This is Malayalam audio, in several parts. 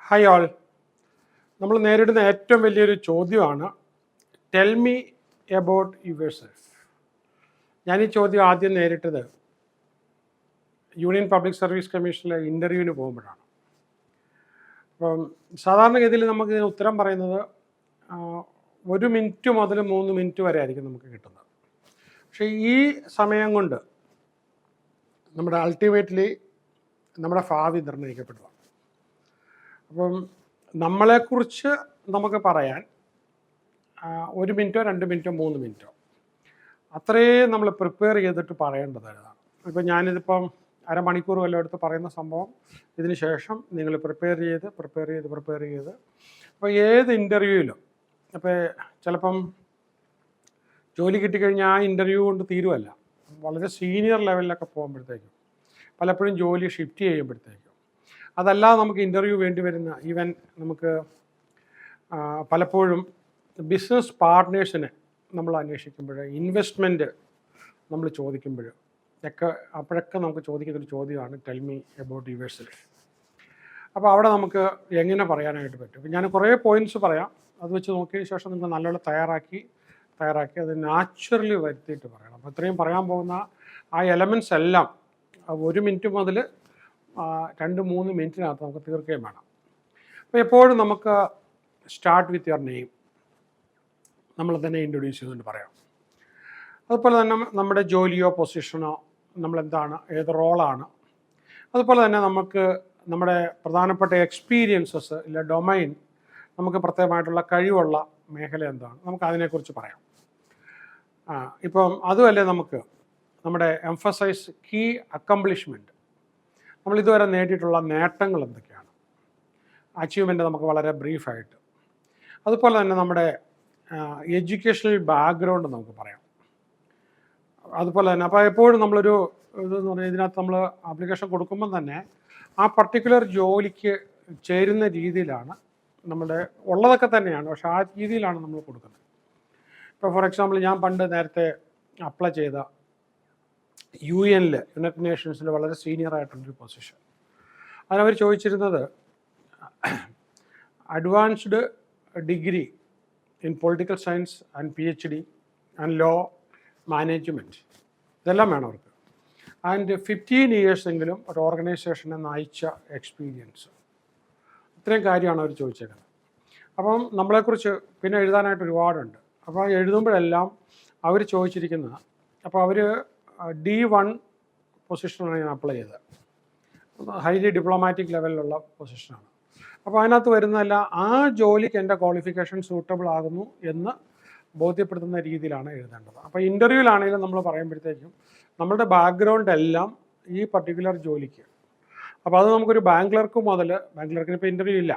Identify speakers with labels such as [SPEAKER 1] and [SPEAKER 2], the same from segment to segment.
[SPEAKER 1] Hi all. നമ്മൾ നേരിടുന്ന ഏറ്റവും വലിയൊരു ചോദ്യമാണ് tell me about your self. ഞാൻ ഈ ചോദ്യം ആദ്യം നേരിട്ടത് യൂണിയൻ പബ്ലിക് സർവീസ് കമ്മീഷനിലെ ഇൻ്റർവ്യൂവിന് പോകുമ്പോഴാണ്. അപ്പം സാധാരണഗതിയിൽ നമുക്ക് ഇതിന് ഉത്തരം പറയുന്നത് 1 മിനിറ്റ് മുതൽ 3 മിനിറ്റ് വരെ ആയിരിക്കും നമുക്ക് കിട്ടുന്നത്. പക്ഷേ ഈ സമയം കൊണ്ട് നമ്മുടെ അൾട്ടിമേറ്റ്ലി നമ്മുടെ ഭാവി നിർണ്ണയിക്കപ്പെടുക. അപ്പം നമ്മളെക്കുറിച്ച് നമുക്ക് പറയാൻ 1 മിനിറ്റോ 2 മിനിറ്റോ 3 മിനിറ്റോ അത്രയും നമ്മൾ പ്രിപ്പയർ ചെയ്തിട്ട് പറയേണ്ടതാണ്. ഇപ്പം ഞാനിതിപ്പം അരമണിക്കൂർ വല്ലതും എടുത്ത് പറയുന്ന സംഭവം ഇതിന് ശേഷം നിങ്ങൾ പ്രിപ്പയർ ചെയ്ത് അപ്പോൾ ഏത് ഇൻ്റർവ്യൂവിലും അപ്പോൾ ചിലപ്പം ജോലി കിട്ടിക്കഴിഞ്ഞാൽ ആ ഇൻ്റർവ്യൂ കൊണ്ട് തീരുമല്ല. വളരെ സീനിയർ ലെവലിലൊക്കെ പോകുമ്പോഴത്തേക്കും പലപ്പോഴും ജോലി ഷിഫ്റ്റ് ചെയ്യുമ്പോഴത്തേക്കും അതല്ലാതെ നമുക്ക് ഇൻ്റർവ്യൂ വേണ്ടി വരുന്ന ഈവൻ നമുക്ക് പലപ്പോഴും ബിസിനസ് പാർട്ട്നേഴ്സിനെ നമ്മൾ അന്വേഷിക്കുമ്പോൾ ഇൻവെസ്റ്റ്മെൻറ്റ് നമ്മൾ ചോദിക്കുമ്പോൾ അപ്പോഴൊക്കെ നമുക്ക് ചോദിക്കുന്നൊരു ചോദ്യമാണ് tell me about your self. അപ്പോൾ അവിടെ നമുക്ക് എങ്ങനെ പറയാനായിട്ട് പറ്റും. ഞാൻ കുറേ പോയിൻറ്റ്സ് പറയാം. അത് വെച്ച് നോക്കിയതിന് ശേഷം നിങ്ങൾ നല്ലോണം തയ്യാറാക്കി അത് നാച്ചുറലി വരുത്തിയിട്ട് പറയണം. അപ്പോൾ ഇത്രയും പറയാൻ പോകുന്ന ആ എലമെൻറ്റ്സ് എല്ലാം 1 മിനിറ്റ് മുതൽ 2-3 മിനിറ്റിനകത്ത് നമുക്ക് തീർക്കുകയും വേണം. അപ്പോൾ എപ്പോഴും നമുക്ക് സ്റ്റാർട്ട് വിത്ത് യുവർ നെയിം നമ്മൾ തന്നെ ഇൻട്രൊഡ്യൂസ് ചെയ്തുകൊണ്ട് പറയാം. അതുപോലെ തന്നെ നമ്മുടെ ജോലിയോ പൊസിഷനോ നമ്മളെന്താണ്, ഏത് റോളാണ്, അതുപോലെ തന്നെ നമുക്ക് നമ്മുടെ പ്രധാനപ്പെട്ട എക്സ്പീരിയൻസസ് ഇല്ല ഡൊമൈൻ, നമുക്ക് പ്രത്യേകമായിട്ടുള്ള കഴിവുള്ള മേഖല എന്താണ്, നമുക്ക് അതിനെക്കുറിച്ച് പറയാം. ഇപ്പം അതുമല്ലേ നമുക്ക് നമ്മുടെ എംഫസൈസ് കീ അക്കംപ്ലിഷ്മെൻറ്റ്, നമ്മളിതുവരെ നേടിയിട്ടുള്ള നേട്ടങ്ങൾ എന്തൊക്കെയാണ്, അച്ചീവ്മെൻറ്റ് നമുക്ക് വളരെ ബ്രീഫായിട്ട്. അതുപോലെ തന്നെ നമ്മുടെ എഡ്യൂക്കേഷണൽ ബാക്ക്ഗ്രൗണ്ട് നമുക്ക് പറയാം. അതുപോലെ തന്നെ അപ്പോൾ എപ്പോഴും നമ്മളൊരു ഇതെന്ന് പറഞ്ഞാൽ ഇതിനകത്ത് നമ്മൾ ആപ്ലിക്കേഷൻ കൊടുക്കുമ്പം തന്നെ ആ പർട്ടിക്കുലർ ജോലിക്ക് ചേരുന്ന രീതിയിലാണ് നമ്മുടെ ഉള്ളതൊക്കെ തന്നെയാണ്, പക്ഷേ ആ രീതിയിലാണ് നമ്മൾ കൊടുക്കുന്നത്. ഇപ്പോൾ ഫോർ എക്സാമ്പിൾ ഞാൻ പണ്ട് നേരത്തെ അപ്ലൈ ചെയ്ത UN യുണൈറ്റഡ് നേഷൻസിൽ വളരെ സീനിയർ ആയിട്ടുള്ളൊരു പൊസിഷൻ, അതിനവർ ചോദിച്ചിരുന്നത് advanced degree in political science and PhD and law management, ഇതെല്ലാം വേണം അവർക്ക്. ആൻഡ് 15 years എങ്കിലും ഒരു ഓർഗനൈസേഷനെ നയിച്ച എക്സ്പീരിയൻസ്, ഇത്രയും കാര്യമാണ് അവർ ചോദിച്ചേക്കുന്നത്. അപ്പം നമ്മളെക്കുറിച്ച് പിന്നെ എഴുതാനായിട്ട് ഒരുപാടുണ്ട്. അപ്പോൾ എഴുതുമ്പോഴെല്ലാം അവർ ചോദിച്ചിരിക്കുന്നത്, അപ്പോൾ അവർ D1 പൊസിഷനാണ് ഞാൻ അപ്ലൈ ചെയ്തത്, ഹൈലി ഡിപ്ലോമാറ്റിക് ലെവലിലുള്ള പൊസിഷനാണ്. അപ്പോൾ അതിനകത്ത് വരുന്നതല്ല ആ ജോലിക്ക് എൻ്റെ ക്വാളിഫിക്കേഷൻ സൂട്ടബിൾ ആകുന്നു എന്ന് ബോധ്യപ്പെടുത്തുന്ന രീതിയിലാണ് എഴുതേണ്ടത്. അപ്പോൾ ഇൻ്റർവ്യൂവിലാണെങ്കിലും നമ്മൾ പറയുമ്പോഴത്തേക്കും നമ്മളുടെ ബാക്ക്ഗ്രൗണ്ട് എല്ലാം ഈ പർട്ടിക്കുലർ ജോലിക്ക്. അപ്പോൾ അത് നമുക്കൊരു ബാങ്ക് ക്ലർക്കിന് ഇപ്പോൾ ഇൻ്റർവ്യൂ ഇല്ല,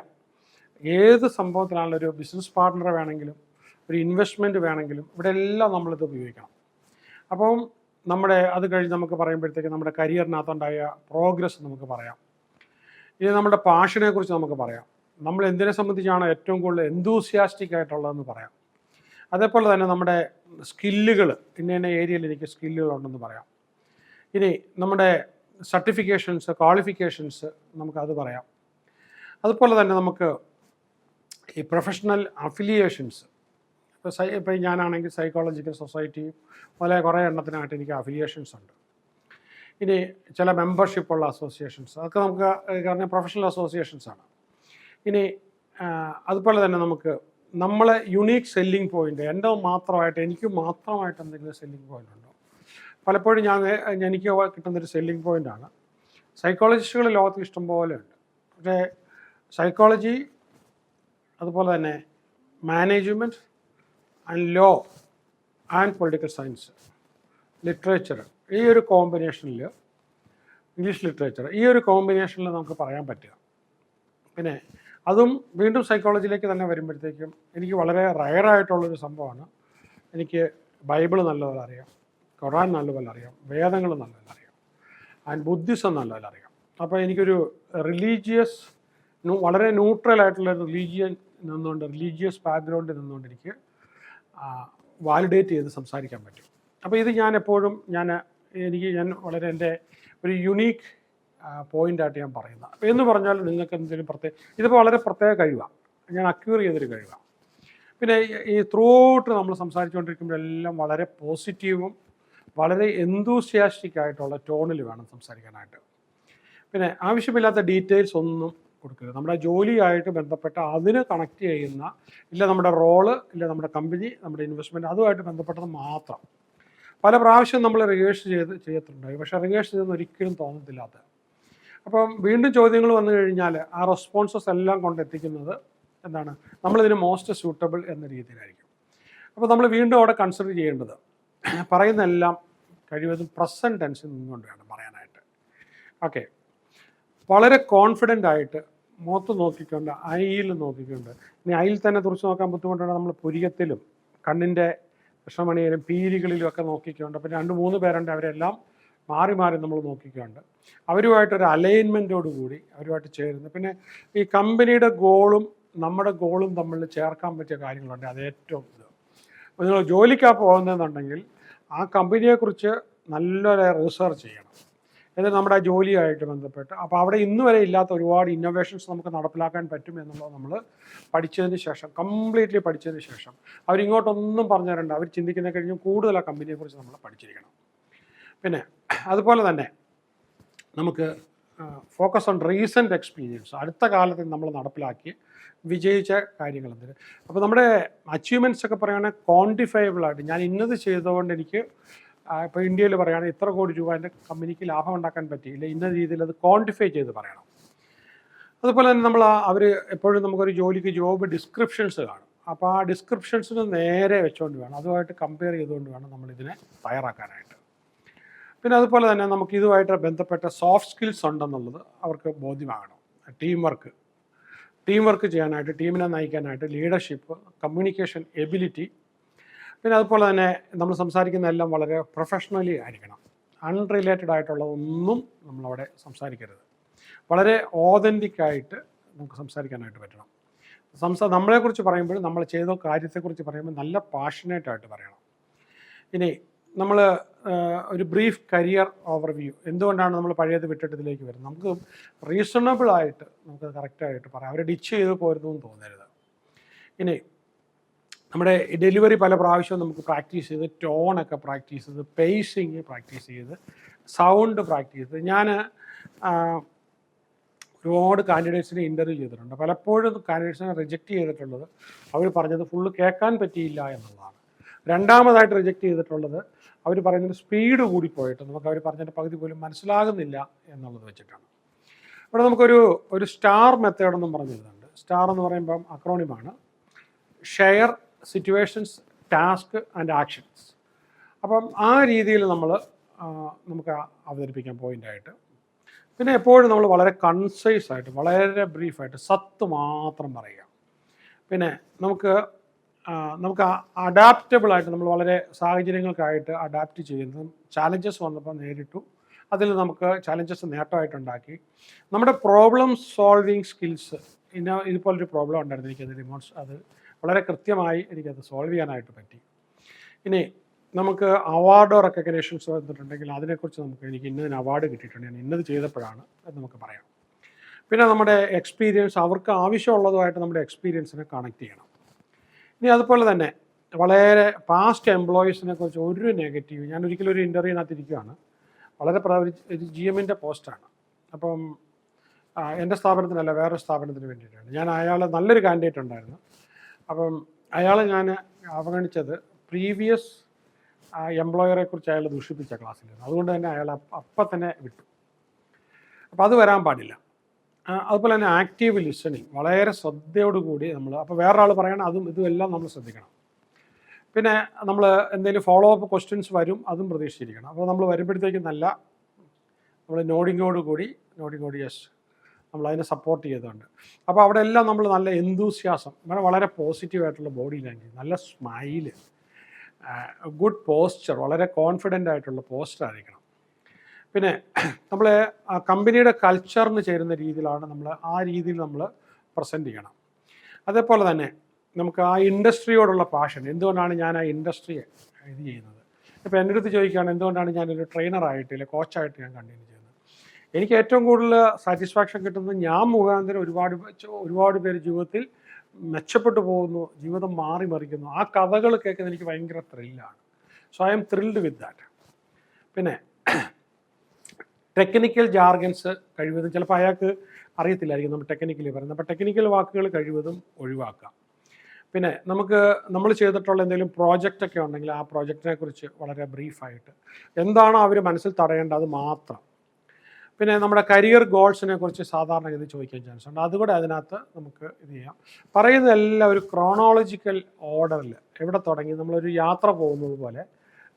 [SPEAKER 1] ഏത് സംഭവത്തിലാണെങ്കിലും ഒരു ബിസിനസ് പാർട്ട്ണറെ വേണമെങ്കിലും ഒരു ഇൻവെസ്റ്റ്മെൻറ്റ് വേണമെങ്കിലും ഇവിടെ എല്ലാം നമ്മളിത് ഉപയോഗിക്കണം. അപ്പം അത് കഴിഞ്ഞ് നമുക്ക് പറയുമ്പോഴത്തേക്ക് നമ്മുടെ കരിയറിനകത്തുണ്ടായ പ്രോഗ്രസ് നമുക്ക് പറയാം. ഇനി നമ്മുടെ പാഷനെ കുറിച്ച് നമുക്ക് പറയാം, നമ്മൾ എന്തിനെ സംബന്ധിച്ചാണ് ഏറ്റവും കൂടുതൽ എന്തൂസിയാസ്റ്റിക് ആയിട്ടുള്ളതെന്ന് പറയാം. അതേപോലെ തന്നെ നമ്മുടെ സ്കില്ലുകൾ, ഇന്ന ഏരിയയിൽ എനിക്ക് സ്കില്ലുകളുണ്ടെന്ന് പറയാം. ഇനി നമ്മുടെ സർട്ടിഫിക്കേഷൻസ്, ക്വാളിഫിക്കേഷൻസ് നമുക്കത് പറയാം. അതുപോലെ തന്നെ നമുക്ക് ഈ പ്രൊഫഷണൽ അഫിലിയേഷൻസ്, ഇപ്പോൾ ഞാനാണെങ്കിൽ സൈക്കോളജിക്കൽ സൊസൈറ്റി പോലെ കുറേ എണ്ണത്തിനായിട്ട് എനിക്ക് അഫിലിയേഷൻസ് ഉണ്ട്. ഇനി ചില മെമ്പർഷിപ്പുള്ള അസോസിയേഷൻസ്, അതൊക്കെ നമുക്ക് കാരണം പ്രൊഫഷണൽ അസോസിയേഷൻസാണ്. ഇനി അതുപോലെ തന്നെ നമുക്ക് നമ്മളെ യുണീക്ക് സെല്ലിംഗ് പോയിൻ്റ്, എനിക്ക് മാത്രമായിട്ട് എന്തെങ്കിലും സെല്ലിംഗ് പോയിൻ്റ് ഉണ്ടോ. പലപ്പോഴും എനിക്ക് കിട്ടുന്നൊരു സെല്ലിംഗ് പോയിൻ്റാണ്, സൈക്കോളജിസ്റ്റുകൾ ലോകത്തിൽ ഇഷ്ടംപോലെ ഉണ്ട്, പക്ഷേ സൈക്കോളജി അതുപോലെ തന്നെ management and law and political science, literature, ഈ ഒരു കോമ്പിനേഷനിൽ, ഇംഗ്ലീഷ് ലിറ്ററേച്ചർ, ഈ ഒരു കോമ്പിനേഷനിൽ നമുക്ക് പറയാൻ പറ്റുക. പിന്നെ അതും വീണ്ടും സൈക്കോളജിയിലേക്ക് തന്നെ വരുമ്പോഴത്തേക്കും എനിക്ക് വളരെ റയറായിട്ടുള്ളൊരു സംഭവമാണ്, എനിക്ക് ബൈബിൾ നല്ലപോലെ അറിയാം, ഖുറാൻ നല്ലപോലെ അറിയാം, വേദങ്ങൾ നല്ലപോലെ അറിയാം, ആൻഡ് ബുദ്ധിസം നല്ലപോലെ അറിയാം. അപ്പോൾ എനിക്കൊരു വളരെ ന്യൂട്രലായിട്ടുള്ള റിലീജിയസ് ബാക്ക്ഗ്രൗണ്ടിൽ നിന്നുകൊണ്ട് എനിക്ക് വാലിഡേറ്റ് ചെയ്ത് സംസാരിക്കാൻ പറ്റും. അപ്പോൾ ഇത് ഞാൻ എപ്പോഴും വളരെ എൻ്റെ ഒരു യുണീക്ക് പോയിൻ്റായിട്ട് ഞാൻ പറയുന്നത്. എന്ന് പറഞ്ഞാൽ നിങ്ങൾക്ക് എന്തെങ്കിലും ഇതിപ്പോൾ വളരെ പ്രത്യേക കഴിവാണ്, ഞാൻ അക്യൂർ ചെയ്തൊരു കഴിവാണ്. പിന്നെ ഈ ത്രൂ ഔട്ട് നമ്മൾ സംസാരിച്ചുകൊണ്ടിരിക്കുമ്പോഴെല്ലാം വളരെ പോസിറ്റീവും വളരെ എന്തൂസിയാസ്റ്റിക് ആയിട്ടുള്ള ടോണിൽ വേണം സംസാരിക്കാനായിട്ട്. പിന്നെ ആവശ്യമില്ലാത്ത ഡീറ്റെയിൽസ് ഒന്നും കൊടുക്കരുത്. നമ്മുടെ ജോലിയായിട്ട് ബന്ധപ്പെട്ട അതിന് കണക്ട് ചെയ്യുന്ന, ഇല്ല നമ്മുടെ റോള്, ഇല്ല നമ്മുടെ കമ്പനി, നമ്മുടെ ഇൻവെസ്റ്റ്മെൻറ്റ്, അതുമായിട്ട് ബന്ധപ്പെട്ടത് മാത്രം. പല പ്രാവശ്യം നമ്മൾ റിഹേഴ്സ് ചെയ്തിട്ടുണ്ടായി, പക്ഷേ റിഹേഴ്സ് ചെയ്തെന്ന് ഒരിക്കലും തോന്നത്തില്ലാത്ത. അപ്പം വീണ്ടും ചോദ്യങ്ങൾ വന്നു കഴിഞ്ഞാൽ ആ റെസ്പോൺസസ് എല്ലാം കൊണ്ടെത്തിക്കുന്നത് എന്താണ്, നമ്മളിതിന് മോസ്റ്റ് സ്യൂട്ടബിൾ എന്ന രീതിയിലായിരിക്കും. അപ്പോൾ നമ്മൾ വീണ്ടും അവിടെ കൺസിഡർ ചെയ്യേണ്ടത് പറയുന്നതെല്ലാം കഴിവതും പ്രസൻറ്റ് ടെൻസിൽ നിന്നുകൊണ്ട് വേണം പറയാനായിട്ട്. ഓക്കെ, വളരെ കോൺഫിഡൻ്റ് ആയിട്ട് മുഖത്ത് നോക്കിക്കൊണ്ട്, ഐയിൽ നോക്കിക്കൊണ്ട്. ഇനി ഐയിൽ തന്നെ തുറച്ച് നോക്കാൻ ബുദ്ധിമുട്ടുണ്ട്, നമ്മൾ പുരികത്തിലും കണ്ണിൻ്റെ കൃഷ്ണമണിയിലും പീലികളിലും ഒക്കെ നോക്കിക്കൊണ്ട്. പിന്നെ 2-3 പേരുണ്ട്, അവരെല്ലാം മാറി മാറി നമ്മൾ നോക്കിക്കൊണ്ട് അവരുമായിട്ടൊരു അലൈൻമെൻറ്റോട് കൂടി അവരുമായിട്ട് ചേരുന്നു. പിന്നെ ഈ കമ്പനിയുടെ ഗോളും നമ്മുടെ ഗോളും തമ്മിൽ ചേർക്കാൻ പറ്റിയ കാര്യങ്ങളുണ്ട്, അത് ഏറ്റവും ഇത്. അപ്പോൾ നിങ്ങൾ ജോലിക്കാണ് പോകുന്നതെന്നുണ്ടെങ്കിൽ ആ കമ്പനിയെക്കുറിച്ച് നല്ലൊരു റിസർച്ച് ചെയ്യണം, എന്നിട്ട് നമ്മുടെ ആ ജോലിയായിട്ട് ബന്ധപ്പെട്ട്. അപ്പോൾ അവിടെ ഇന്ന് വരെ ഇല്ലാത്ത ഒരുപാട് ഇന്നോവേഷൻസ് നമുക്ക് നടപ്പിലാക്കാൻ പറ്റും എന്നുള്ളത് നമ്മൾ പഠിച്ചതിന് ശേഷം, കംപ്ലീറ്റ്ലി പഠിച്ചതിന് ശേഷം, അവരിങ്ങോട്ടൊന്നും പറഞ്ഞു തരണ്ട, അവർ ചിന്തിക്കുന്ന കഴിഞ്ഞും കൂടുതൽ ആ കമ്പനിയെക്കുറിച്ച് നമ്മൾ പഠിച്ചിരിക്കണം. പിന്നെ അതുപോലെ തന്നെ നമുക്ക് ഫോക്കസ് ഓൺ റീസെൻറ്റ് എക്സ്പീരിയൻസ്, അടുത്ത കാലത്ത് നമ്മൾ നടപ്പിലാക്കി വിജയിച്ച കാര്യങ്ങൾ എന്തിന്. അപ്പോൾ നമ്മുടെ അച്ചീവ്മെൻറ്റ്സ് ഒക്കെ പറയുകയാണെങ്കിൽ ക്വാണ്ടിഫയബിളായിട്ട്, ഞാൻ ഇന്നത് ചെയ്തതുകൊണ്ട് എനിക്ക് ഇപ്പോൾ ഇന്ത്യയിൽ പറയുകയാണെങ്കിൽ ഇത്ര കോടി രൂപ എൻ്റെ കമ്പനിക്ക് ലാഭം ഉണ്ടാക്കാൻ പറ്റിയില്ല, ഇന്ന രീതിയിൽ അത് ക്വാണ്ടിഫൈ ചെയ്ത് പറയണം. അതുപോലെ തന്നെ നമ്മൾ അവർ എപ്പോഴും നമുക്കൊരു ജോലിക്ക് ജോബ് ഡിസ്ക്രിപ്ഷൻസ് കാണും, അപ്പോൾ ആ ഡിസ്ക്രിപ്ഷൻസിന് നേരെ വെച്ചുകൊണ്ട് വേണം, അതുമായിട്ട് കമ്പയർ ചെയ്തുകൊണ്ട് വേണം നമ്മളിതിനെ തയ്യാറാക്കാനായിട്ട്. പിന്നെ അതുപോലെ തന്നെ നമുക്ക് ഇതുമായിട്ട് ബന്ധപ്പെട്ട സോഫ്റ്റ് സ്കിൽസ് ഉണ്ടെന്നുള്ളത് അവർക്ക് ബോധ്യമാകണം. ടീം വർക്ക് ചെയ്യാനായിട്ട്, ടീമിനെ നയിക്കാനായിട്ട്, ലീഡർഷിപ്പ്, കമ്മ്യൂണിക്കേഷൻ എബിലിറ്റി. പിന്നെ അതുപോലെ തന്നെ നമ്മൾ സംസാരിക്കുന്ന എല്ലാം വളരെ പ്രൊഫഷണലി ആയിരിക്കണം, അൺറിലേറ്റഡ് ആയിട്ടുള്ള ഒന്നും നമ്മളവിടെ സംസാരിക്കരുത്. വളരെ ഓതൻറ്റിക്കായിട്ട് നമുക്ക് സംസാരിക്കാനായിട്ട് പറ്റണം. നമ്മളെക്കുറിച്ച് പറയുമ്പോൾ, നമ്മൾ ചെയ്ത കാര്യത്തെക്കുറിച്ച് പറയുമ്പോൾ നല്ല പാഷനേറ്റായിട്ട് പറയണം. ഇനി നമ്മൾ ഒരു ബ്രീഫ് കരിയർ ഓവർവ്യൂ, എന്തുകൊണ്ടാണ് നമ്മൾ പഴയത് വിട്ടിട്ട് ഇതിലേക്ക് വരുന്നത്, നമുക്ക് റീസണബിളായിട്ട് നമുക്കത് കറക്റ്റായിട്ട് പറയാം, അവർ ഡിച്ച് ചെയ്ത് പോരുതെന്ന് തോന്നരുത്. ഇനി നമ്മുടെ ഡെലിവറി പല പ്രാവശ്യവും നമുക്ക് പ്രാക്ടീസ് ചെയ്ത്, ടോണൊക്കെ പ്രാക്ടീസ് ചെയ്ത്, പേസിങ് പ്രാക്ടീസ് ചെയ്ത്, സൗണ്ട് പ്രാക്ടീസ് ചെയ്ത്. ഞാൻ ഒരുപാട് കാൻഡിഡേറ്റ്സിനെ ഇൻ്റർവ്യൂ ചെയ്തിട്ടുണ്ട്. പലപ്പോഴും കാൻഡിഡേറ്റ്സിനെ റിജക്റ്റ് ചെയ്തിട്ടുള്ളത് അവർ പറഞ്ഞത് ഫുള്ള് കേൾക്കാൻ പറ്റിയില്ല എന്നുള്ളതാണ്. രണ്ടാമതായിട്ട് റിജക്റ്റ് ചെയ്തിട്ടുള്ളത് അവർ പറയുന്നതിന് സ്പീഡ് കൂടിപ്പോയിട്ട് നമുക്ക് അവർ പറഞ്ഞതിൻ്റെ പകുതി പോലും മനസ്സിലാകുന്നില്ല എന്നുള്ളത് വെച്ചിട്ടാണ്. ഇവിടെ നമുക്കൊരു സ്റ്റാർ മെത്തേഡെന്നും പറഞ്ഞിരുന്നുണ്ട്. സ്റ്റാർ എന്ന് പറയുമ്പം അക്രോണിമാണ്, share, situations, task and actions. അപ്പം ആ രീതിയിൽ നമുക്ക് അവതരിപ്പിക്കാം പോയിൻ്റായിട്ട്. പിന്നെ എപ്പോഴും നമ്മൾ വളരെ കൺസൈസ് ആയിട്ട്, വളരെ ബ്രീഫായിട്ട് സത്ത് മാത്രം പറയുക. പിന്നെ നമുക്ക് അഡാപ്റ്റബിളായിട്ട് നമ്മൾ വളരെ സാഹചര്യങ്ങൾക്കായിട്ട് അഡാപ്റ്റ് ചെയ്യുന്നതും, ചാലഞ്ചസ് വന്നപ്പോൾ നേരിട്ടു, അതിൽ നമുക്ക് ചാലഞ്ചസ് നേട്ടമായിട്ടുണ്ടാക്കി. നമ്മുടെ പ്രോബ്ലം സോൾവിങ് സ്കിൽസ്, ഇതുപോലൊരു പ്രോബ്ലം ഉണ്ടായിരുന്നു എനിക്കത് അത് വളരെ കൃത്യമായി എനിക്കത് സോൾവ് ചെയ്യാനായിട്ട് പറ്റി. ഇനി നമുക്ക് അവാർഡോ റെക്കഗ്നേഷൻസ് വന്നിട്ടുണ്ടെങ്കിൽ അതിനെക്കുറിച്ച് എനിക്ക് ഇന്നതിന് അവാർഡ് കിട്ടിയിട്ടുണ്ട്, ഞാൻ ഇന്നത് ചെയ്തപ്പോഴാണ് എന്ന് നമുക്ക് പറയാം. പിന്നെ നമ്മുടെ എക്സ്പീരിയൻസ്, അവർക്ക് ആവശ്യമുള്ളതുമായിട്ട് നമ്മുടെ എക്സ്പീരിയൻസിനെ കണക്ട് ചെയ്യണം. ഇനി അതുപോലെ തന്നെ വളരെ പാസ്റ്റ് എംപ്ലോയീസിനെ കുറിച്ച് ഒരു നെഗറ്റീവ്, ഞാൻ ഒരിക്കലും ഒരു ഇൻ്റർവ്യൂവിനകത്തിരിക്കുകയാണ്, വളരെ ഒരു GM-ൻ്റെ പോസ്റ്റാണ്. അപ്പം എൻ്റെ സ്ഥാപനത്തിനല്ല, വേറെ സ്ഥാപനത്തിന് വേണ്ടിയിട്ടാണ്. ഞാൻ നല്ലൊരു കാൻഡിഡേറ്റ് ഉണ്ടായിരുന്നു. അപ്പം ഞാൻ അവഗണിച്ചത് പ്രീവിയസ് എംപ്ലോയറെ കുറിച്ച് അയാൾ ദൂഷിപ്പിച്ച ക്ലാസ്സിലായിരുന്നു. അതുകൊണ്ട് തന്നെ അയാൾ അപ്പം തന്നെ വിട്ടു. അപ്പോൾ അത് വരാൻ പാടില്ല. അതുപോലെ തന്നെ ആക്റ്റീവ് ലിസണിങ്, വളരെ ശ്രദ്ധയോടുകൂടി നമ്മൾ, അപ്പോൾ വേറൊരാൾ പറയണം, ഇതും എല്ലാം നമ്മൾ ശ്രദ്ധിക്കണം. പിന്നെ നമ്മൾ എന്തെങ്കിലും ഫോളോ അപ്പ് ക്വസ്റ്റ്യൻസ് വരും, അതും പ്രതീക്ഷിച്ചിരിക്കണം. അപ്പോൾ നമ്മൾ വരുമ്പോഴത്തേക്കും നമ്മൾ നോഡിങ്ങോടുകൂടി യെസ്, നമ്മളതിനെ സപ്പോർട്ട് ചെയ്തുകൊണ്ട്. അപ്പോൾ അവിടെ എല്ലാം നമ്മൾ നല്ല എന്തൂസിയാസം, വളരെ പോസിറ്റീവായിട്ടുള്ള ബോഡി ലാംഗ്വേജ്, നല്ല സ്മൈല്, ഗുഡ് പോസ്ചർ, വളരെ കോൺഫിഡൻ്റ് ആയിട്ടുള്ള പോസ്റ്റർ ആയിരിക്കണം. പിന്നെ നമ്മൾ കമ്പനിയുടെ കൾച്ചറിന് ചേരുന്ന രീതിയിലാണ് ആ രീതിയിൽ നമ്മൾ പ്രസൻറ്റ് ചെയ്യണം. അതേപോലെ തന്നെ നമുക്ക് ആ ഇൻഡസ്ട്രിയോടുള്ള പാഷൻ, എന്തുകൊണ്ടാണ് ഞാൻ ആ ഇൻഡസ്ട്രിയെ ഇത് ചെയ്യുന്നത്. ഇപ്പോൾ എൻ്റെ അടുത്ത് ചോദിക്കുകയാണ് എന്തുകൊണ്ടാണ് ഞാനൊരു ട്രെയിനറായിട്ട്, കോച്ചായിട്ട് ഞാൻ കണ്ടിന്യൂ ചെയ്യുന്നത്. എനിക്ക് ഏറ്റവും കൂടുതൽ സാറ്റിസ്ഫാക്ഷൻ കിട്ടുന്നത് ഞാൻ മുഖാന്തരം ഒരുപാട് പേര് ജീവിതത്തിൽ മെച്ചപ്പെട്ടു പോകുന്നു, ജീവിതം മാറി മറിക്കുന്നു. ആ കഥകൾ കേൾക്കുന്നത് എനിക്ക് ഭയങ്കര ത്രില്ലാണ്. So I am thrilled with that. പിന്നെ ടെക്നിക്കൽ ജാർഗൻസ് കഴിവതും ചിലപ്പോൾ അയാൾക്ക് അറിയത്തില്ലായിരിക്കും നമ്മൾ ടെക്നിക്കലി പറയുന്നത്. അപ്പോൾ ടെക്നിക്കൽ വാക്കുകൾ കഴിവതും ഒഴിവാക്കാം. പിന്നെ നമ്മൾ ചെയ്തിട്ടുള്ള എന്തെങ്കിലും പ്രോജക്റ്റൊക്കെ ഉണ്ടെങ്കിൽ ആ പ്രോജക്റ്റിനെ കുറിച്ച് വളരെ ബ്രീഫായിട്ട് എന്താണോ അവർ മനസ്സിൽ തടയേണ്ടത് അത് മാത്രം. പിന്നെ നമ്മുടെ കരിയർ ഗോൾസിനെ കുറിച്ച് സാധാരണഗതി ചോദിക്കാൻ ചാൻസ് ഉണ്ട്. അതുകൂടെ അതിനകത്ത് നമുക്ക് ഇത് ചെയ്യാം. പറയുന്നതെല്ലാം ഒരു ക്രോണോളജിക്കൽ ഓർഡറിൽ എവിടെ തുടങ്ങി നമ്മളൊരു യാത്ര പോകുന്നത് പോലെ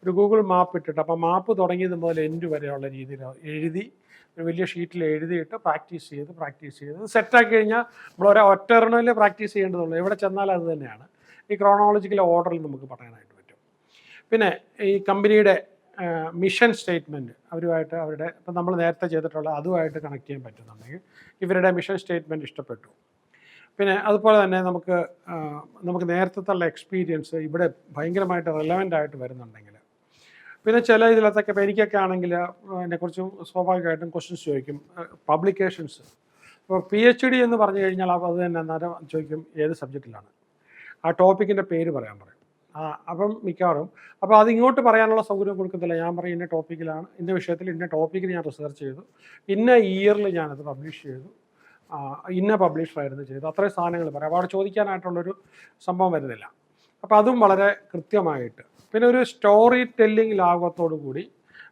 [SPEAKER 1] ഒരു ഗൂഗിൾ മാപ്പ് ഇട്ടിട്ട് അപ്പോൾ മാപ്പ് തുടങ്ങിയത് മുതൽ എൻഡ് വരെയുള്ള രീതിയിൽ എഴുതി ഒരു വലിയ ഷീറ്റിൽ എഴുതിയിട്ട് പ്രാക്ടീസ് ചെയ്ത് സെറ്റാക്കി കഴിഞ്ഞാൽ നമ്മൾ ഒറ്ററിനല്ലേ പ്രാക്ടീസ് ചെയ്യേണ്ടതുള്ളൂ. എവിടെ ചെന്നാൽ അത് തന്നെയാണ്. ഈ ക്രോണോളജിക്കൽ ഓർഡറിൽ നമുക്ക് പറയാനായിട്ട് പറ്റും. പിന്നെ ഈ കമ്പനിയുടെ മിഷൻ സ്റ്റേറ്റ്മെൻറ്റ് അവരുടെ ഇപ്പം നമ്മൾ നേരത്തെ ചെയ്തിട്ടുള്ള അതുമായിട്ട് കണക്ട് ചെയ്യാൻ പറ്റുന്നുണ്ടെങ്കിൽ ഇവരുടെ മിഷൻ സ്റ്റേറ്റ്മെൻറ്റ് ഇഷ്ടപ്പെട്ടു. പിന്നെ അതുപോലെ തന്നെ നമുക്ക് നേരത്തെ എക്സ്പീരിയൻസ് ഇവിടെ ഭയങ്കരമായിട്ട് റെലവൻ്റ് ആയിട്ട് വരുന്നുണ്ടെങ്കിൽ, പിന്നെ ചില ഇതിലത്തൊക്കെ ഇപ്പോൾ എനിക്കൊക്കെ ആണെങ്കിൽ എന്നെക്കുറിച്ചും സ്വാഭാവികമായിട്ടും ക്വസ്റ്റ്യൻസ് ചോദിക്കും. പബ്ലിക്കേഷൻസ് ഇപ്പോൾ PhD എന്ന് പറഞ്ഞു കഴിഞ്ഞാൽ അത് തന്നെ അന്നേരം ചോദിക്കും ഏത് സബ്ജക്റ്റിലാണ്, ആ ടോപ്പിക്കിൻ്റെ പേര് പറയാൻ പറയും. അപ്പം മിക്കവാറും അപ്പോൾ അത് ഇങ്ങോട്ട് പറയാനുള്ള സൗകര്യം കൊടുക്കത്തില്ല. ഞാൻ പറയും ഇന്ന ടോപ്പിക്കിലാണ്, ഇന്ന വിഷയത്തിൽ ഇന്ന ടോപ്പിക്കിൽ ഞാൻ റിസർച്ച് ചെയ്തു, ഇന്ന ഇയറിൽ ഞാനത് പബ്ലിഷ് ചെയ്തു, ഇന്ന പബ്ലിഷറായിരുന്നു ചെയ്തു, അത്രയും സാധനങ്ങൾ പറയാം. അപ്പോൾ അവിടെ ചോദിക്കാനായിട്ടുള്ളൊരു സംഭവം വരുന്നില്ല. അപ്പോൾ അതും വളരെ കൃത്യമായിട്ട്, പിന്നെ ഒരു സ്റ്റോറി ടെല്ലിംഗ് ലാഘവത്തോടു കൂടി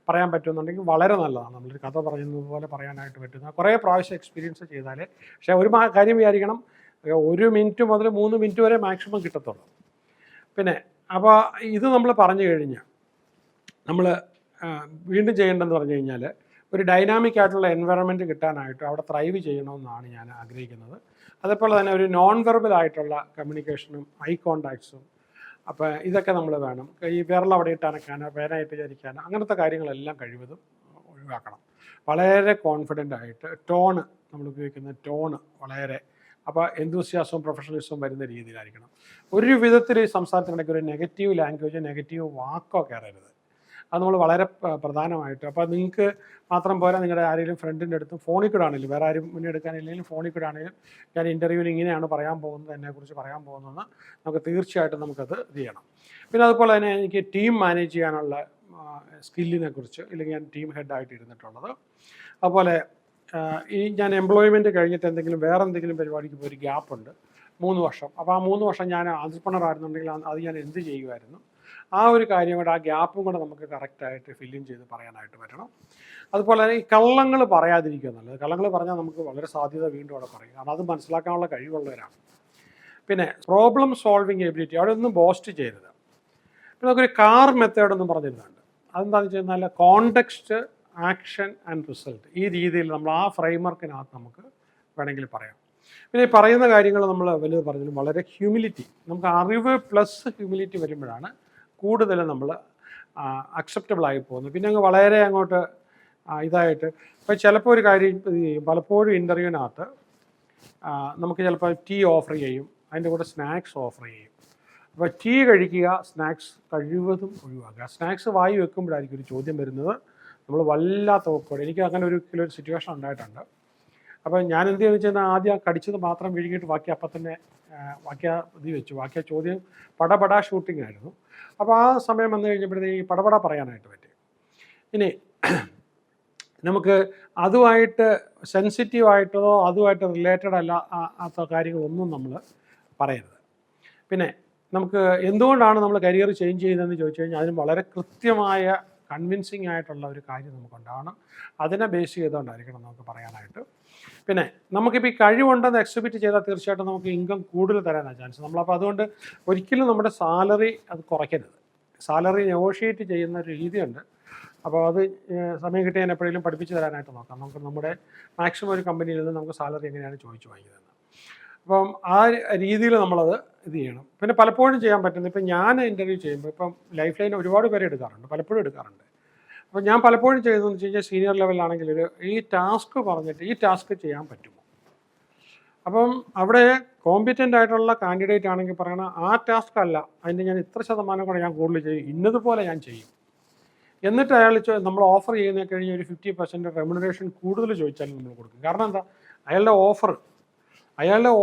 [SPEAKER 1] പറയാൻ പറ്റുമെന്നുണ്ടെങ്കിൽ വളരെ നല്ലതാണ്. നമ്മളൊരു കഥ പറയുന്നത് പോലെ പറയാനായിട്ട് പറ്റുന്ന കുറേ പ്രാവശ്യം എക്സ്പീരിയൻസ് ചെയ്താലേ. പക്ഷേ ഒരു കാര്യം വിചാരിക്കണം, 1 മിനിറ്റ് മുതൽ 3 മിനിറ്റ് വരെ മാക്സിമം കിട്ടത്തുള്ളൂ. പിന്നെ അപ്പോൾ ഇത് നമ്മൾ പറഞ്ഞു കഴിഞ്ഞാൽ നമ്മൾ വീണ്ടും ചെയ്യേണ്ടതെന്ന് പറഞ്ഞു കഴിഞ്ഞാൽ ഒരു ഡൈനാമിക് ആയിട്ടുള്ള എൻവയറമെൻറ്റ് കിട്ടാനായിട്ട് അവിടെ ത്രൈവ് ചെയ്യണമെന്നാണ് ഞാൻ ആഗ്രഹിക്കുന്നത്. അതേപോലെ തന്നെ ഒരു നോൺ വെർബൽ ആയിട്ടുള്ള കമ്മ്യൂണിക്കേഷനും ഐ കോണ്ടാക്ട്സും, അപ്പോൾ ഇതൊക്കെ നമ്മൾ വേണം. ഈ വിരൽ അവിടെ ഇട്ട് അനക്കാനോ പേനായിട്ട് ചരിക്കാനോ അങ്ങനത്തെ കാര്യങ്ങളെല്ലാം കഴിവതും ഒഴിവാക്കണം. വളരെ കോൺഫിഡൻ്റ് ആയിട്ട് നമ്മൾ ഉപയോഗിക്കുന്ന ടോണ് വളരെ, അപ്പോൾ എന്തൂസിയാസവും പ്രൊഫഷണലിസവും വരുന്ന രീതിയിലായിരിക്കണം. ഒരു വിധത്തിൽ ഈ സംസാരത്തിനിടയ്ക്ക് ഒരു നെഗറ്റീവ് ലാംഗ്വേജ്, നെഗറ്റീവ് വാക്കോ കയറരുത്. അത് നമ്മൾ വളരെ പ്രധാനമായിട്ട്. അപ്പോൾ നിങ്ങൾക്ക് മാത്രം പോരാ, നിങ്ങളുടെ ആരെങ്കിലും ഫ്രണ്ടിൻ്റെ അടുത്തും ഫോണിൽ കൂടെ ആണെങ്കിലും, വേറെ ആരും മുന്നേ എടുക്കാനില്ലെങ്കിലും ഫോണിൽ കൂടെ ആണെങ്കിലും ഞാൻ ഇൻ്റർവ്യൂവിന് ഇങ്ങനെയാണ് പറയാൻ പോകുന്നത്, എന്നെക്കുറിച്ച് പറയാൻ പോകുന്നതെന്ന് നമുക്ക് തീർച്ചയായിട്ടും നമുക്കത് ചെയ്യണം. പിന്നെ അതുപോലെ തന്നെ എനിക്ക് ടീം മാനേജ് ചെയ്യാനുള്ള സ്കില്ലിനെ കുറിച്ച്, ഇല്ലെങ്കിൽ ഞാൻ ടീം ഹെഡായിട്ട് ഇരുന്നിട്ടുള്ളത്. അതുപോലെ ഈ ഞാൻ എംപ്ലോയ്മെൻറ്റ് കഴിഞ്ഞിട്ട് വേറെ എന്തെങ്കിലും പരിപാടിക്ക് പോയി ഒരു ഗ്യാപ്പുണ്ട് 3 വർഷം. അപ്പോൾ ആ 3 വർഷം ഞാൻ ആന്ത്രപ്രണർ ആയിരുന്നുണ്ടെങ്കിൽ അത് ഞാൻ എന്ത് ചെയ്യുമായിരുന്നു, ആ ഒരു കാര്യം കൂടെ, ആ ഗ്യാപ്പും കൂടെ നമുക്ക് കറക്റ്റായിട്ട് ഫില്ലിൻ ചെയ്ത് പറയാനായിട്ട് പറ്റണം. അതുപോലെ തന്നെ ഈ കള്ളങ്ങൾ പറയാതിരിക്കുക നല്ലത്. കള്ളങ്ങൾ പറഞ്ഞാൽ നമുക്ക് വളരെ സാധ്യത വീണ്ടും അവിടെ പറയും, കാരണം അത് മനസ്സിലാക്കാനുള്ള കഴിവുള്ളവരാണ്. പിന്നെ പ്രോബ്ലം സോൾവിങ് എബിലിറ്റി, അവിടെ ഒന്നും ബോസ്റ്റ് ചെയ്യരുത്. പിന്നെ നമുക്കൊരു കാർ മെത്തേഡൊന്നും പറഞ്ഞിരുന്നുണ്ട്. അതെന്താണെന്ന് വെച്ച് കഴിഞ്ഞാൽ കോണ്ടെക്സ്റ്റ്, ആക്ഷൻ ആൻഡ് റിസൾട്ട്, ഈ രീതിയിൽ നമ്മൾ ആ ഫ്രെയിംവർക്കിനകത്ത് നമുക്ക് വേണമെങ്കിൽ പറയാം. പിന്നെ ഈ പറയുന്ന കാര്യങ്ങൾ നമ്മൾ വലുത് പറഞ്ഞാലും വളരെ ഹ്യൂമിലിറ്റി, നമുക്ക് അറിവ് പ്ലസ് ഹ്യൂമിലിറ്റി വരുമ്പോഴാണ് കൂടുതൽ നമ്മൾ അക്സെപ്റ്റബിൾ ആയി പോകുന്നത്. പിന്നെ വളരെ അങ്ങോട്ട് ഇതായിട്ട് ഇപ്പോൾ ചിലപ്പോൾ ഒരു കാര്യം പലപ്പോഴും ഇൻ്റർവ്യൂവിനകത്ത് നമുക്ക് ചിലപ്പോൾ ടീ ഓഫർ ചെയ്യും, അതിൻ്റെ കൂടെ സ്നാക്സ് ഓഫർ ചെയ്യും. അപ്പോൾ ടീ കഴിക്കുക, സ്നാക്സ് കഴിവതും ഒഴിവാക്കുക. സ്നാക്സ് വായി വെക്കുമ്പോഴായിരിക്കും ഒരു ചോദ്യം വരുന്നത്, നമ്മൾ വല്ലാത്ത ഒക്കോടെ. എനിക്ക് അങ്ങനെ ഒരു സിറ്റുവേഷൻ ഉണ്ടായിട്ടുണ്ട്. അപ്പോൾ ഞാൻ എന്ത് ചെയ്യുന്നത് വെച്ചാൽ ആദ്യം കടിച്ചത് മാത്രം വിഴുങ്ങിയിട്ട് ബാക്കി അപ്പം തന്നെ ഇത് വെച്ചു. ബാക്കി ആ ചോദ്യം പടപടാ ഷൂട്ടിംഗ് ആയിരുന്നു. അപ്പോൾ ആ സമയം വന്നു കഴിഞ്ഞപ്പോഴത്തേക്ക് ഈ പടപട പറയാനായിട്ട് പറ്റി. ഇനി നമുക്ക് അതുമായിട്ട് സെൻസിറ്റീവായിട്ടോ അതുമായിട്ട് റിലേറ്റഡ് അല്ലാത്ത കാര്യങ്ങളൊന്നും നമ്മൾ പറയരുത്. പിന്നെ നമുക്ക് എന്തുകൊണ്ടാണ് നമ്മൾ കരിയർ ചേഞ്ച് ചെയ്യുന്നതെന്ന് ചോദിച്ചു കഴിഞ്ഞാൽ അതിന് വളരെ കൃത്യമായ കൺവിൻസിങ് ആയിട്ടുള്ള ഒരു കാര്യം നമുക്കുണ്ടാവണം. അതിനെ ബേസ് ചെയ്തുകൊണ്ടായിരിക്കണം നമുക്ക് പറയാനായിട്ട്. പിന്നെ നമുക്കിപ്പോൾ ഈ കഴിവുണ്ടെന്ന് എക്സിബിറ്റ് ചെയ്താൽ തീർച്ചയായിട്ടും നമുക്ക് ഇൻകം കൂടുതൽ തരാനാണ് ചാൻസ്. നമ്മളപ്പോൾ അതുകൊണ്ട് ഒരിക്കലും നമ്മുടെ സാലറി അത് കുറയ്ക്കരുത്. സാലറി നെഗോഷിയേറ്റ് ചെയ്യുന്ന ഒരു രീതിയുണ്ട്. അപ്പോൾ അത് സമയം കിട്ടിയാൽ എപ്പോഴെങ്കിലും പഠിപ്പിച്ച് തരാനായിട്ട് നോക്കാം. നമുക്ക് നമ്മുടെ മാക്സിമം ഒരു കമ്പനിയിൽ നിന്ന് നമുക്ക് സാലറി എങ്ങനെയാണ് ചോദിച്ചു വാങ്ങിയതെന്ന്. അപ്പം ആ രീതിയിൽ നമ്മളത് ഇത് ചെയ്യണം. പിന്നെ പലപ്പോഴും ചെയ്യാൻ പറ്റുന്നത്, ഇപ്പം ഞാൻ ഇൻ്റർവ്യൂ ചെയ്യുമ്പോൾ ഇപ്പം ലൈഫ് ലൈൻ ഒരുപാട് പേരെ എടുക്കാറുണ്ട്, പലപ്പോഴും എടുക്കാറുണ്ട്. അപ്പം ഞാൻ പലപ്പോഴും ചെയ്യുന്നതെന്ന് വെച്ച് കഴിഞ്ഞാൽ സീനിയർ ലെവലിലാണെങ്കിൽ ഈ ടാസ്ക് പറഞ്ഞിട്ട് ഈ ടാസ്ക് ചെയ്യാൻ പറ്റുമോ. അപ്പം അവിടെ കോമ്പിറ്റൻ്റ് ആയിട്ടുള്ള കാൻഡിഡേറ്റ് ആണെങ്കിൽ പറയണം ആ ടാസ്ക് അല്ല, അതിൻ്റെ ഞാൻ ഇത്ര ശതമാനം കൂടെ ഞാൻ കൂടുതൽ ചെയ്യും, ഇന്നതുപോലെ ഞാൻ ചെയ്യും. എന്നിട്ട് അയാൾ നമ്മൾ ഓഫർ ചെയ്യുന്ന കഴിഞ്ഞ് ഒരു 50% റെമ്യൂണറേഷൻ കൂടുതൽ ചോദിച്ചാലും നമ്മൾ കൊടുക്കും. കാരണം എന്താ, അയാളുടെ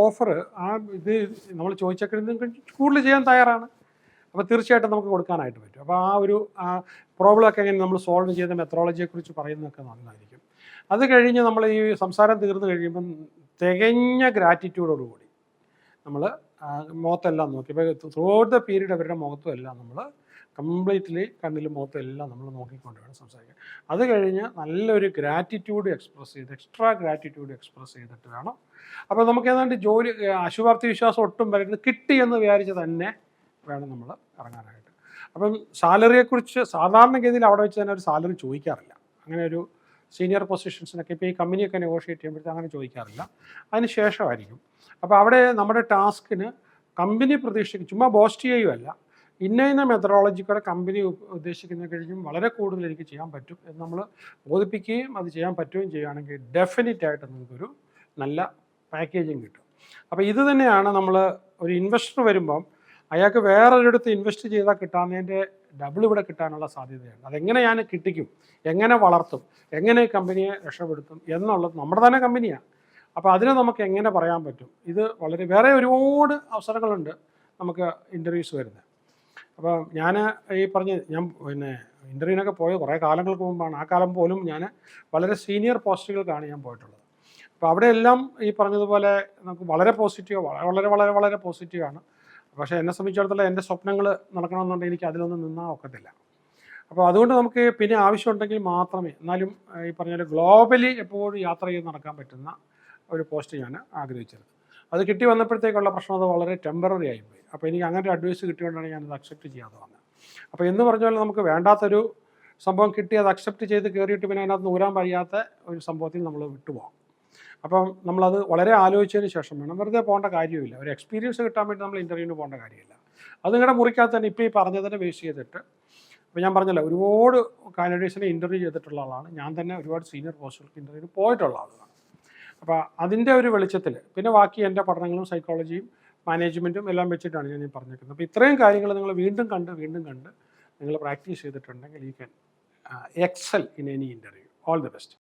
[SPEAKER 1] ഓഫർ ആ ഇത് നമ്മൾ ചോദിച്ചേക്കുന്നത് കൂടുതൽ ചെയ്യാൻ തയ്യാറാണ്. അപ്പോൾ തീർച്ചയായിട്ടും നമുക്ക് കൊടുക്കാനായിട്ട് പറ്റും. അപ്പോൾ ആ ഒരു പ്രോബ്ലമൊക്കെ എങ്ങനെ നമ്മൾ സോൾവ് ചെയ്ത മെത്തഡോളജിയെക്കുറിച്ച് പറയുന്നതൊക്കെ നല്ലതായിരിക്കും. അത് കഴിഞ്ഞ് നമ്മൾ ഈ സംസാരം തീർന്നു കഴിയുമ്പം തികഞ്ഞ ഗ്രാറ്റിറ്റ്യൂഡോടുകൂടി നമ്മൾ മുഖത്തെല്ലാം നോക്കി, ഇപ്പോൾ ത്രൂ ഔട്ട് ദ പീരീഡ് അവരുടെ മുഖത്തും എല്ലാം നമ്മൾ കംപ്ലീറ്റ്ലി കണ്ണിലും മുഖത്തും എല്ലാം നമ്മൾ നോക്കിക്കൊണ്ട് വേണം സംസാരിക്കാൻ. അത് കഴിഞ്ഞ് നല്ലൊരു ഗ്രാറ്റിറ്റ്യൂഡ് എക്സ്പ്രസ് ചെയ്ത്, എക്സ്ട്രാ ഗ്രാറ്റിറ്റ്യൂഡ് എക്സ്പ്രസ് ചെയ്തിട്ട് വേണം. അപ്പോൾ നമുക്ക് ഏതാണ്ട് ജോലി അശുഭാപ്തി വിശ്വാസം ഒട്ടും വരുന്നത് കിട്ടിയെന്ന് വിചാരിച്ച് തന്നെ വേണം നമ്മൾ ഇറങ്ങാനായിട്ട്. അപ്പം സാലറിയെക്കുറിച്ച് സാധാരണഗതിയിൽ അവിടെ വെച്ച് തന്നെ ഒരു സാലറി ചോദിക്കാറില്ല. അങ്ങനെ ഒരു സീനിയർ പൊസിഷൻസിനൊക്കെ ഇപ്പോൾ ഈ കമ്പനിയൊക്കെ നെഗോഷിയേറ്റ് ചെയ്യുമ്പോഴത്തേക്ക് അങ്ങനെ ചോദിക്കാറില്ല, അതിന് ശേഷമായിരിക്കും. അപ്പോൾ അവിടെ നമ്മുടെ ടാസ്കിന് കമ്പനി പ്രതീക്ഷിക്കും, ചുമ്മാ ബോസ്റ്റ് ചെയ്യുകയല്ല, ഇന്ന മെത്തഡോളജിക്കൂടെ കമ്പനി ഉദ്ദേശിക്കുന്ന കഴിഞ്ഞും വളരെ കൂടുതൽ എനിക്ക് ചെയ്യാൻ പറ്റും എന്ന് നമ്മൾ ബോധിപ്പിക്കുകയും അത് ചെയ്യാൻ പറ്റുകയും ചെയ്യുകയാണെങ്കിൽ ഡെഫിനറ്റായിട്ട് നിങ്ങൾക്കൊരു നല്ല പാക്കേജിങ് കിട്ടും. അപ്പോൾ ഇത് തന്നെയാണ് നമ്മൾ ഒരു ഇൻവെസ്റ്റർ വരുമ്പം അയാൾക്ക് വേറൊരിടത്ത് ഇൻവെസ്റ്റ് ചെയ്താൽ കിട്ടാവുന്നതിൻ്റെ ഡബിൾ ഇവിടെ കിട്ടാനുള്ള സാധ്യതയാണ്. അതെങ്ങനെ ഞാൻ കിട്ടിക്കും, എങ്ങനെ വളർത്തും, എങ്ങനെ ഈ കമ്പനിയെ രക്ഷപ്പെടുത്തും എന്നുള്ളത് നമ്മുടെ തന്നെ കമ്പനിയാണ്. അപ്പോൾ അതിനെ നമുക്ക് എങ്ങനെ പറയാൻ പറ്റും, ഇത് വളരെ വേറെ ഒരുപാട് അവസരങ്ങളുണ്ട് നമുക്ക് ഇൻ്റർവ്യൂസ് വരുന്നത്. അപ്പോൾ ഞാൻ ഈ ഞാൻ ഇൻ്റർവ്യൂവിനൊക്കെ പോയത് കുറേ കാലങ്ങൾക്ക് മുമ്പാണ്. ആ കാലം പോലും ഞാൻ വളരെ സീനിയർ പോസ്റ്റുകൾക്കാണ് ഞാൻ പോയിട്ടുള്ളത്. അപ്പോൾ അവിടെയെല്ലാം ഈ പറഞ്ഞതുപോലെ നമുക്ക് വളരെ പോസിറ്റീവ്, വളരെ വളരെ വളരെ പോസിറ്റീവാണ്. പക്ഷേ എന്നെ സംബന്ധിച്ചിടത്തോളം എൻ്റെ സ്വപ്നങ്ങൾ നടക്കണമെന്നുണ്ടെങ്കിൽ എനിക്ക് അതിലൊന്നും നിന്നാൽ ഒക്കത്തില്ല. അപ്പോൾ അതുകൊണ്ട് നമുക്ക് പിന്നെ ആവശ്യമുണ്ടെങ്കിൽ മാത്രമേ, എന്നാലും ഈ പറഞ്ഞ ഗ്ലോബലി എപ്പോഴും യാത്ര ചെയ്ത് നടക്കാൻ പറ്റുന്ന ഒരു പോസ്റ്റ് ഞാൻ ആഗ്രഹിച്ചത്. അത് കിട്ടി വന്നപ്പോഴത്തേക്കുള്ള പ്രശ്നം അത് വളരെ ടെമ്പററി ആയിപ്പോയി. അപ്പോൾ എനിക്ക് അങ്ങനെ ഒരു അഡ്വൈസ് കിട്ടിയോണ്ടാണ് ഞാനത് അക്സെപ്റ്റ് ചെയ്യാതെ വന്നത്. അപ്പോൾ എന്ന് പറഞ്ഞാൽ നമുക്ക് വേണ്ടാത്തൊരു സംഭവം കിട്ടി അത് അക്സെപ്റ്റ് ചെയ്ത് കയറിയിട്ട് പിന്നെ അതിനകത്ത് നൂരാൻ വയ്യാത്ത ഒരു സംഭവത്തിൽ നമ്മൾ വിട്ടുപോകാം. അപ്പം നമ്മളത് വളരെ ആലോചിച്ചതിന് ശേഷം വേണം, വെറുതെ പോകേണ്ട കാര്യമില്ല. ഒരു എക്സ്പീരിയൻസ് കിട്ടാൻ വേണ്ടി നമ്മൾ ഇൻ്റർവ്യൂവിന് പോകേണ്ട കാര്യമില്ല. അത് നിങ്ങളുടെ മുറിക്കകത്ത് തന്നെ ഇപ്പോൾ ഈ പറഞ്ഞതിനെ ബേസ് ചെയ്തിട്ട്, ഇപ്പോൾ ഞാൻ പറഞ്ഞല്ലോ ഒരുപാട് കാൻഡിഡേറ്റ്സിനെ ഇൻ്റർവ്യൂ ചെയ്തിട്ടുള്ള ആളാണ് ഞാൻ തന്നെ, ഒരുപാട് സീനിയർ പോസ്റ്റുകൾക്ക് ഇൻ്റർവ്യൂവിന് പോയിട്ടുള്ള ആളാണ്. അപ്പോൾ അതിൻ്റെ ഒരു വെളിച്ചത്തിൽ പിന്നെ ബാക്കി എൻ്റെ പഠനങ്ങളും സൈക്കോളജിയും മാനേജ്മെൻറ്റും എല്ലാം വെച്ചിട്ടാണ് ഞാൻ ഈ പറഞ്ഞിരിക്കുന്നത്. അപ്പോൾ ഇത്രയും കാര്യങ്ങൾ നിങ്ങൾ വീണ്ടും കണ്ട് നിങ്ങൾ പ്രാക്ടീസ് ചെയ്തിട്ടുണ്ടെങ്കിൽ you can excel in any interview. All the best.